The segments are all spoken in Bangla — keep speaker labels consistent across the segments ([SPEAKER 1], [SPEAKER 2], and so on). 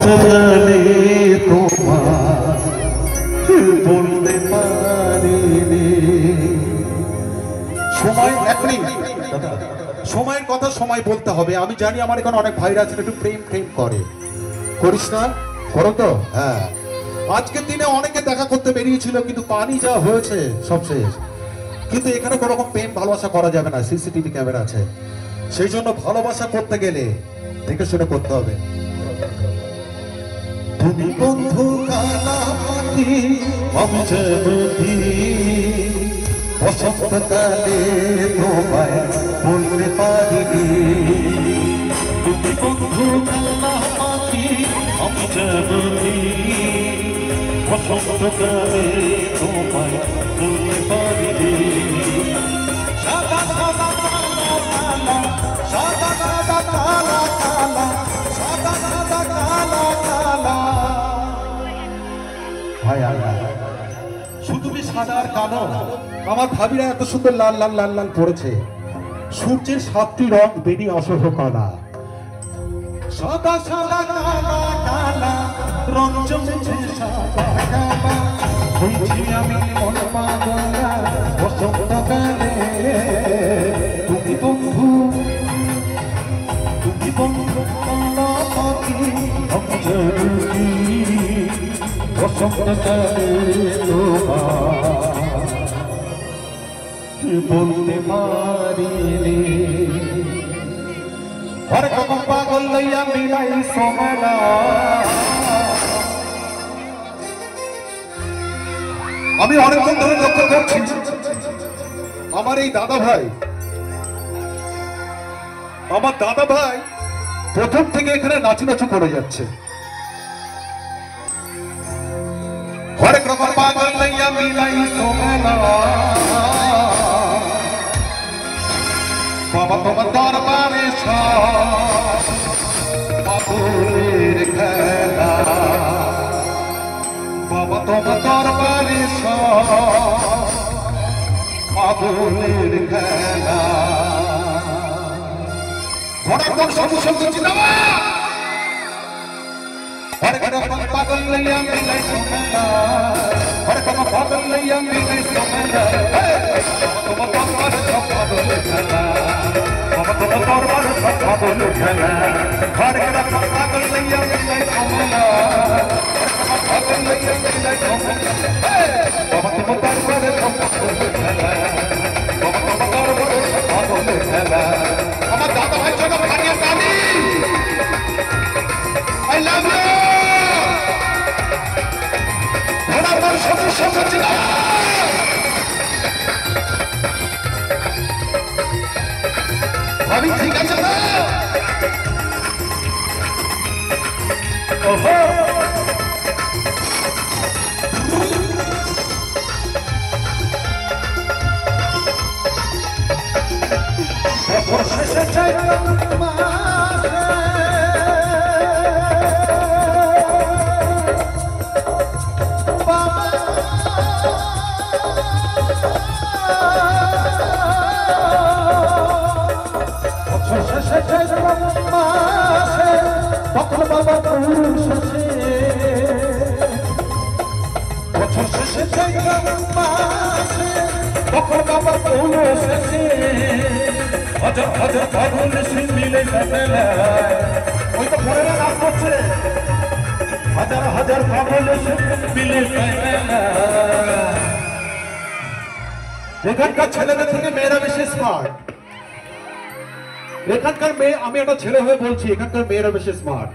[SPEAKER 1] জানে তোমার বলতে পারিনি। সময় এখনই সময়ের কথা সময় বলতে হবে। আমি জানি আমার এখানে অনেক ভাইরা আছেন একটু প্রেম প্রেম করে, করিস না? করো তো? হ্যাঁ, আজকের দিনে অনেকে দেখা করতে বেরিয়েছিল কিন্তু পানি যা হয়েছে সব শেষ। কিন্তু এখানে কোনো রকম প্রেম ভালোবাসা করা যাবে না, সিসিটিভি ক্যামেরা আছে। সেই জন্য ভালোবাসা করতে গেলে দেখে শুনে করতে হবে। তুমি বন্ধু কালামাতি আমি যেমনি বসন্তকালে তোমায় বলতে পারিনি। তুমি বন্ধু কালামাতি আমি যেমনি বসন্তকালে তোমায় বলতে পারিনি। সাদা সাদা কালা কালা, সাদা সাদা কালা কালা, সাদা সাদা কালা কালা। ভাই শুধু কি সাদা আর কালো? আমার ভাবিরা এত সুন্দর লাল লাল লাল লাল পড়েছে। সূর্যের 7টি রং বেরিয়ে আসো কালা। সাদা সাদা কালা কালা রং জমেছে সাদা কালা। হইছি আমি মন পাগলা বসন্তকালে। তুমি বন্ধু, তুমি বন্ধু কালামাতি আমি যেমনি বসন্তকালে তোমায় বলতে পারিনি। হরে কখন পাগল লইয়া মিলাই সমেলা। আমি অনেকক্ষণ ধরে লক্ষ্য করছি আমার এই দাদা ভাই, আমার দাদা ভাই প্রথম থেকে এখানে নাচু নাচু করে যাচ্ছে। হরেক রকম পাগল লইয়া মিলাই সোমেলা। বাবা তোমার দরবারে বাবুলের খেলা। বাবা তোমার দরবারে বাবুলের খেলা। হরেক সবুজ সবুজ নামা। হরেক রকম পাগল লইয়া মিলাই সোমেলা। হরেক রকম পাগল লইয়া মিলাই সোমেলা। তোমার দরবারে বাবুলের খেলা। বাবা তোমার দরবারে বাবুলের খেলা। হরেক রকম পাগল লইয়া মিলাই সোমেলা। পাগল লইয়া মিলাই সোমেলা। বাবা তোমার দরবারে বাবুলের খেলা। বাবা তোমার দরবারে বাবুলের খেলা। আমার দাদা ভাই ছোট ভাইয়ের দাদি, I love you. আমার সবুজ সবুজ না। আমি ঠিক আছে না? ওহো হাজার হাজার পাগল মিলে ওই তো পরে নাচ করছে। হাজার হাজার পাগল মিলে এখানকার ছেলেদের থেকে মেয়েরা বেশি স্মার্ট। এখানকার মেয়ে, আমি একটা ছেলে হয়ে বলছি, এখানকার মেয়েরা বেশি স্মার্ট।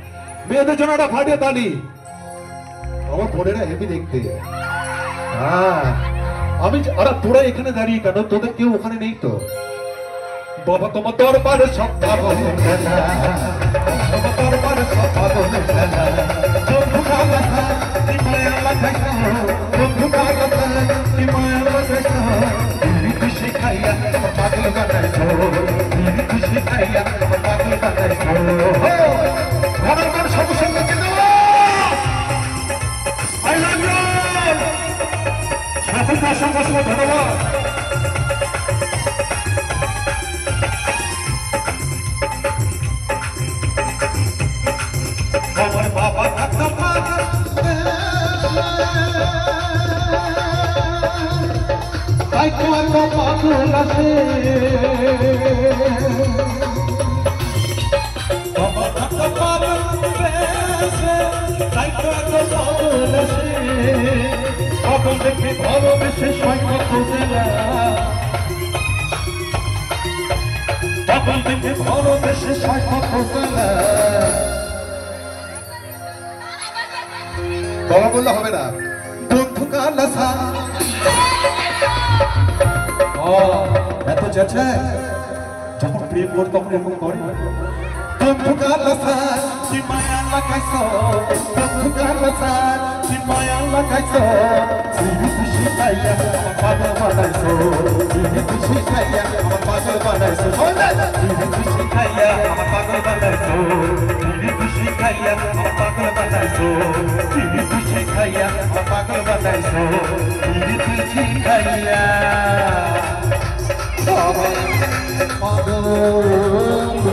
[SPEAKER 1] মেয়েদের জন্য একটা ফাটিয়ে তালি। আমার বোনেরা হেভি দেখতে। হ্যাঁ, আমি আরে তোরা এখানে দাঁড়িয়ে কেন? তোদের কেউ ওখানে নেই তো? বাবা তোমার দরবারে সব পাগল খেলা। বাবা দরবারে সব পাগল খেলা। বন্ধু কালা কি মায়া লাগাইছো, বন্ধু কালা কি মায়া লাগাইছো। তুমি খুশি খাইয়া পাগল বানাইছো, তুমি খুশি খাইয়া পাগল বানাইছো। ঘরের সব সঙ্গে আই লাভ ইউ। সাথে অসংখ্য ধন্যবাদ। তাই তো এত পাগল আছে পাগল দেখে ভালোবেসে সৈকত খোঁজে না পাগল দেখে ভালোবেসে সৈকত খোঁজে না বাবা বললে হবে না বন্ধু কালাসা এত চেঁচায় যখন প্রেম কর তখন এরকম করে বন্ধু কালাসা কি মায়া লাগাইছো বন্ধু কালাসা কি মায়া লাগাইছো তুমি খুশি খাইয়া আমার পাগল বানাইছো তুমি খুশি খাইয়া আমার পাগল বানাইছো তুমি খুশি খাইয়া আমার পাগল বানাইছো তুমি খুশি খাইয়া আমার পাগল বানাইছো তুমি খুশি খাইয়া আমার পাগল বানাইছো তুমি খুশি খাইয়া আমার পাগল